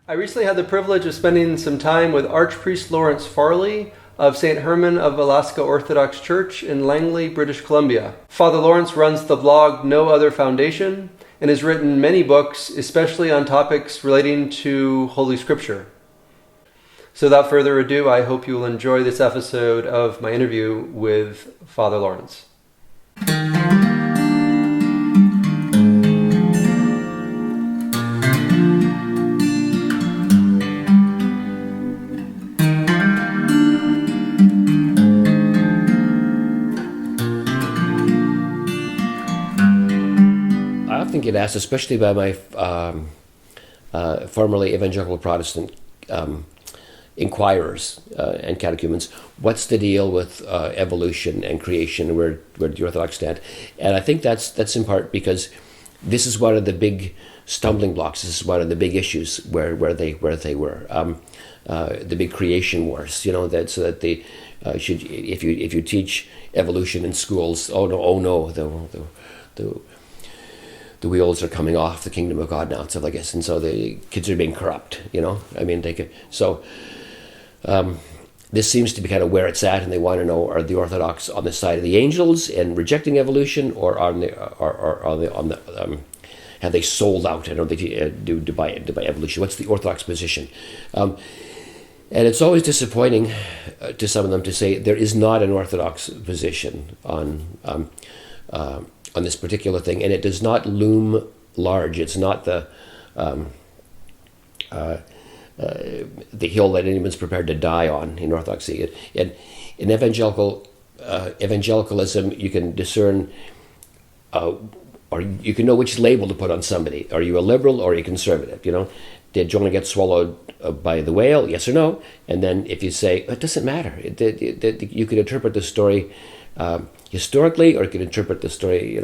I recently had the privilege of spending some time with Archpriest Lawrence Farley of St. Herman of Alaska Orthodox Church in Langley, British Columbia. Father Lawrence runs the blog No Other Foundation and has written many books, especially on topics relating to Holy Scripture. So without further ado, I hope you will enjoy this episode of my interview with Father Lawrence. I often get asked, especially by my formerly evangelical Protestant inquirers and catechumens, what's the deal with evolution and creation, where the Orthodox stand? And I think that's in part because this is one of the big stumbling blocks. This is one of the big issues where they were. The big creation wars, if you teach evolution in schools, oh no, the wheels are coming off the kingdom of God now, and stuff like this, and so the kids are being corrupt. This seems to be kind of where it's at, and they want to know: are the Orthodox on the side of the angels and rejecting evolution, or have they sold out and they do by evolution? What's the Orthodox position? And it's always disappointing to some of them to say there is not an Orthodox position on this particular thing, and it does not loom large. It's not the hill that anyone's prepared to die on in Orthodoxy. In evangelicalism, you can discern, or you can know which label to put on somebody. Are you a liberal or are you conservative? Did Jonah get swallowed by the whale? Yes or no? And then if you say, it doesn't matter, you could interpret the story historically, or you can interpret the story,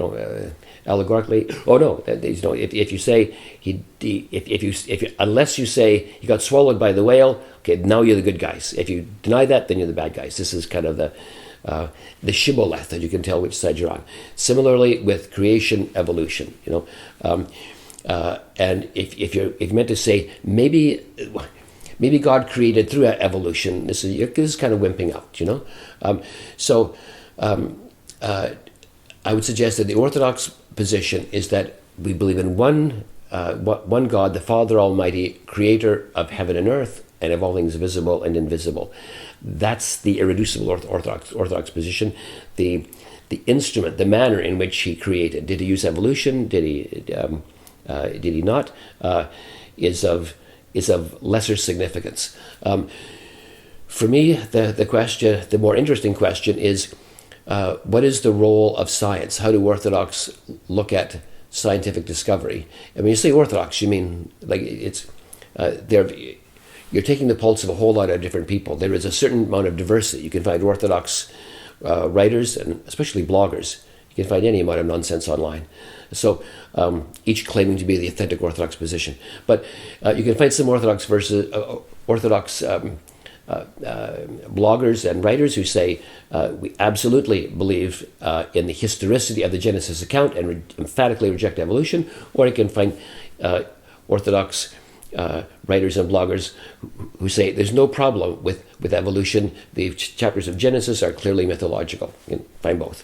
allegorically. Oh no, if you say unless you say he got swallowed by the whale, okay, now you're the good guys. If you deny that, then you're the bad guys. This is kind of the shibboleth that you can tell which side you're on. Similarly with creation, evolution, and if you're meant to say maybe God created through evolution, this is kind of wimping out, I would suggest that the Orthodox position is that we believe in one God, the Father Almighty, creator of heaven and earth, and of all things visible and invisible. That's the irreducible Orthodox position. The instrument, the manner in which he created. Did he use evolution? Did he not? Is of lesser significance. For me, the more interesting question is, what is the role of science? How do Orthodox look at scientific discovery? And when you say Orthodox, you mean like you're taking the pulse of a whole lot of different people. There is a certain amount of diversity. You can find Orthodox writers, and especially bloggers. You can find any amount of nonsense online. So each claiming to be the authentic Orthodox position. But you can find some Orthodox bloggers and writers who say we absolutely believe in the historicity of the Genesis account and emphatically reject evolution, or you can find Orthodox writers and bloggers who say there's no problem with evolution. The chapters of Genesis are clearly mythological. You can find both.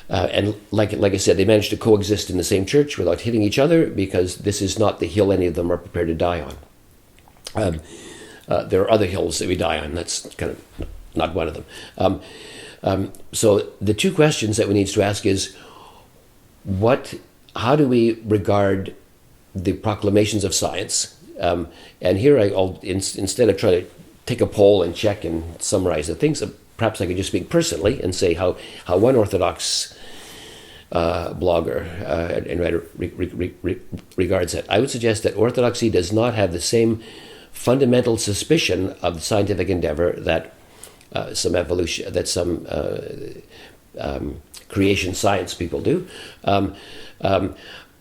And like I said, they managed to coexist in the same church without hitting each other, because this is not the hill any of them are prepared to die on. There are other hills that we die on. That's kind of not one of them. So the two questions that we need to ask is, how do we regard the proclamations of science? And here I'll instead of trying to take a poll and check and summarize the things, perhaps I could just speak personally and say how one Orthodox blogger and writer regards it. I would suggest that Orthodoxy does not have the same fundamental suspicion of scientific endeavor that some creation science people do,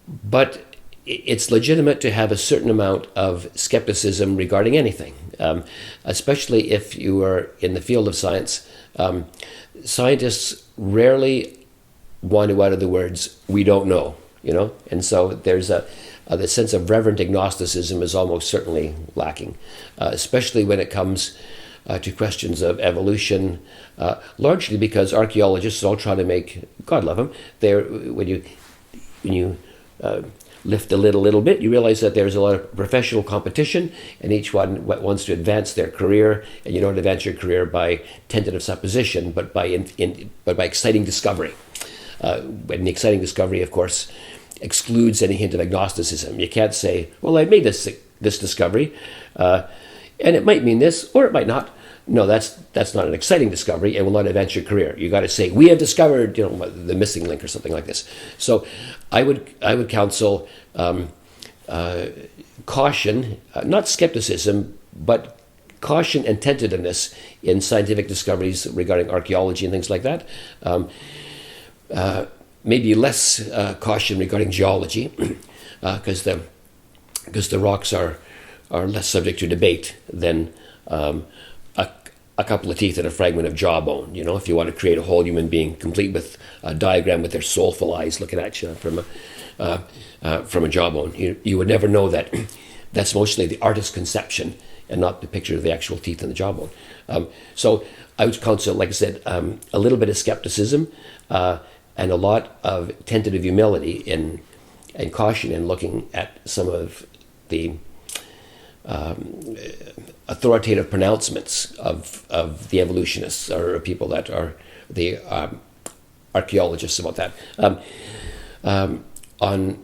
but it's legitimate to have a certain amount of skepticism regarding anything, especially if you are in the field of science. Scientists rarely want to utter the words "we don't know," and so there's the sense of reverent agnosticism is almost certainly lacking, especially when it comes to questions of evolution, largely because archaeologists all try to make, God love them, when you lift the lid a little bit, you realize that there's a lot of professional competition, and each one wants to advance their career, and you don't advance your career by tentative supposition, but by exciting discovery. And the exciting discovery, of course, excludes any hint of agnosticism. You can't say, well, I made this discovery, and it might mean this, or it might not. No, that's not an exciting discovery and will not advance your career. You got to say, we have discovered, the missing link or something like this. So I would counsel caution, not skepticism, but caution and tentativeness in scientific discoveries regarding archaeology and things like that. Maybe less caution regarding geology, because the rocks are less subject to debate than a couple of teeth and a fragment of jawbone. If you want to create a whole human being, complete with a diagram with their soulful eyes looking at you from a jawbone, you would never know that. That's mostly the artist's conception and not the picture of the actual teeth and the jawbone. So I would counsel, like I said, a little bit of skepticism and a lot of tentative humility and caution in looking at some of the authoritative pronouncements of the evolutionists or people that are the archaeologists about that. On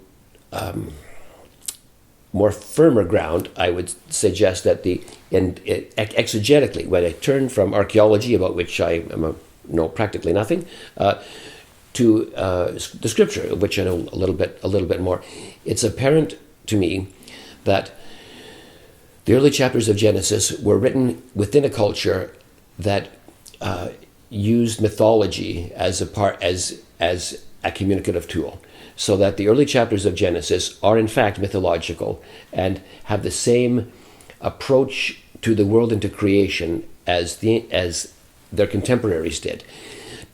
more firmer ground, I would suggest that exegetically, when I turn from archaeology, about which I know practically nothing, to the scripture, of which I know a little bit more, it's apparent to me that the early chapters of Genesis were written within a culture that used mythology as a communicative tool, so that the early chapters of Genesis are in fact mythological and have the same approach to the world and to creation as their contemporaries did.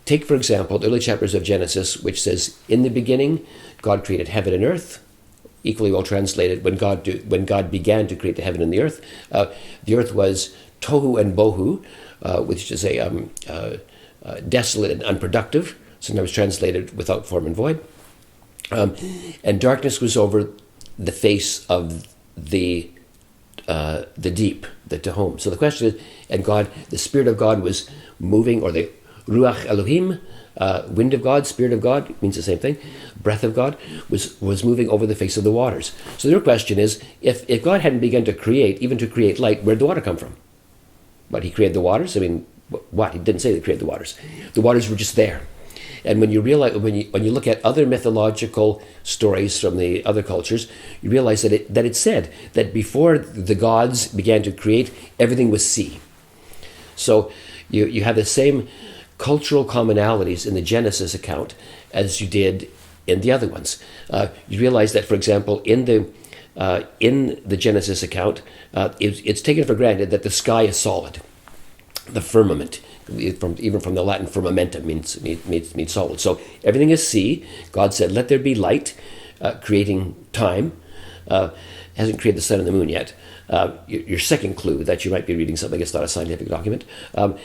Take, for example, the early chapters of Genesis, which says, "In the beginning, God created heaven and earth." Equally well translated, when God began to create the heaven and the earth was tohu and bohu, which is desolate and unproductive, sometimes translated without form and void. And darkness was over the face of the deep, the tehom. So the question is, and God, the Spirit of God was moving, or the Ruach Elohim, wind of God, Spirit of God, means the same thing, breath of God, was moving over the face of the waters. So your question is, if God hadn't begun to create, even to create light, where'd the water come from? But he created the waters? I mean, what? He didn't say he created the waters. The waters were just there. And when you realize, when you look at other mythological stories from the other cultures, you realize that it said that before the gods began to create, everything was sea. So you have the same cultural commonalities in the Genesis account as you did in the other ones. You realize that, for example, in the Genesis account, it's taken for granted that the sky is solid, the firmament. Even from the Latin firmamentum means solid. So everything is sea. God said, "Let there be light," creating time. Hasn't created the sun and the moon yet. Your second clue that you might be reading something, it's not a scientific document. And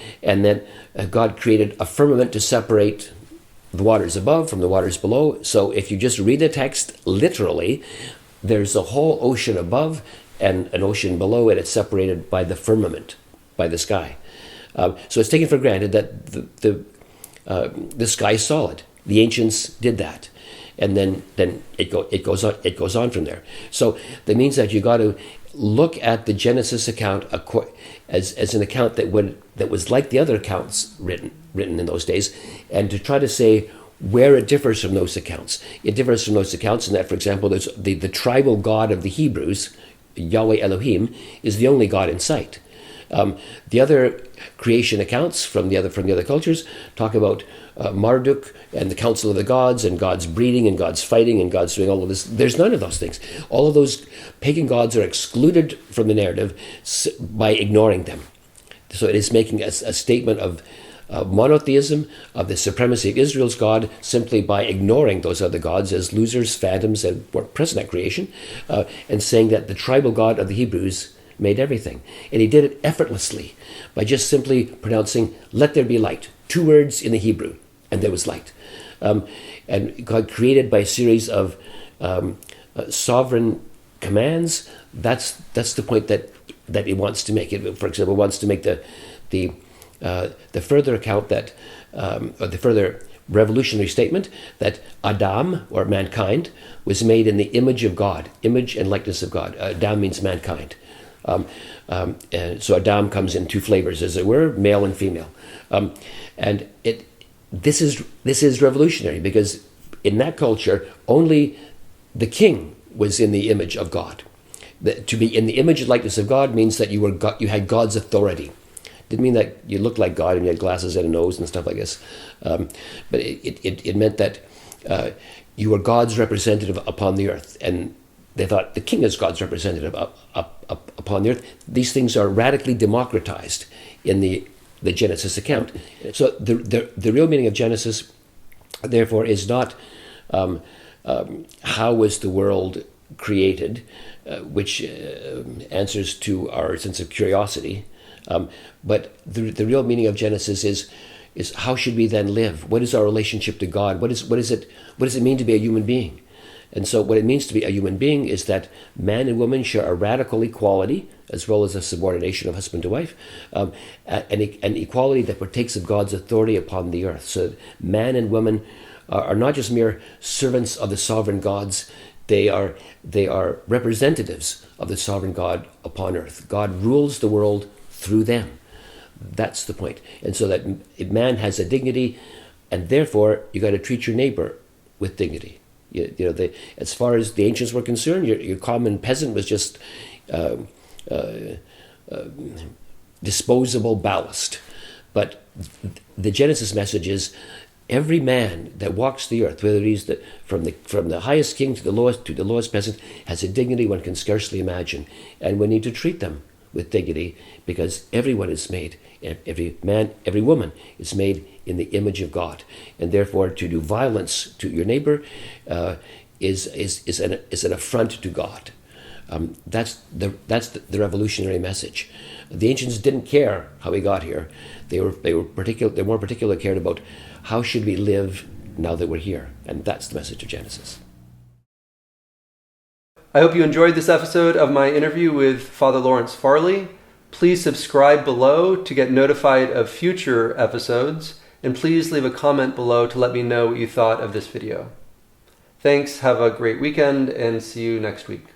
then God created a firmament to separate the waters above from the waters below. So if you just read the text literally, there's a whole ocean above and an ocean below, and it's separated by the firmament, by the sky. So it's taken for granted that the sky is solid. The ancients did that, and then it goes on from there. So that means that you got to look at the Genesis account as an account that was like the other accounts written in those days, and to try to say where it differs from those accounts. It differs from those accounts in that, for example, there's the tribal God of the Hebrews, Yahweh Elohim, is the only God in sight. The other creation accounts from the other cultures talk about Marduk and the council of the gods and God's breeding and God's fighting and God's doing all of this. There's none of those things. All of those pagan gods are excluded from the narrative by ignoring them. So it is making a statement of monotheism, of the supremacy of Israel's God, simply by ignoring those other gods as losers, phantoms, and weren't present at creation, and saying that the tribal God of the Hebrews made everything. And he did it effortlessly by just simply pronouncing, "Let there be light." 2 words in the Hebrew, and there was light. And God created by a series of sovereign commands. That's the point that he wants to make. It, for example, wants to make the further account that, or the further revolutionary statement that Adam, or mankind, was made in the image of God, image and likeness of God. Adam means mankind. And so Adam comes in 2 flavors, as it were, male and female. And this is revolutionary, because in that culture, only the king was in the image of God. To be in the image and likeness of God means that you had God's authority. Didn't mean that you looked like God and you had glasses and a nose and stuff like this. But it meant that you were God's representative upon the earth. And they thought the king is God's representative upon the earth. These things are radically democratized in the Genesis account. So the real meaning of Genesis, therefore, is not how was the world created, which answers to our sense of curiosity. But the real meaning of Genesis is how should we then live? What is our relationship to God? What does it mean to be a human being? And so what it means to be a human being is that man and woman share a radical equality, as well as a subordination of husband to wife, an equality that partakes of God's authority upon the earth. So man and woman are not just mere servants of the sovereign gods, they are representatives of the sovereign God upon earth. God rules the world through them. That's the point. And so that man has a dignity, and therefore you got to treat your neighbor with dignity. As far as the ancients were concerned, your common peasant was just disposable ballast. But the Genesis message is every man that walks the earth, whether he's from the highest king to the lowest peasant, has a dignity one can scarcely imagine, and we need to treat them with dignity, because everyone is made, every man, every woman is made in the image of God, and therefore to do violence to your neighbor is an affront to God. That's the revolutionary message. The ancients didn't care how we got here. They more particular cared about how should we live now that we're here, and that's the message of Genesis. I hope you enjoyed this episode of my interview with Father Lawrence Farley. Please subscribe below to get notified of future episodes, and please leave a comment below to let me know what you thought of this video. Thanks, have a great weekend, and see you next week.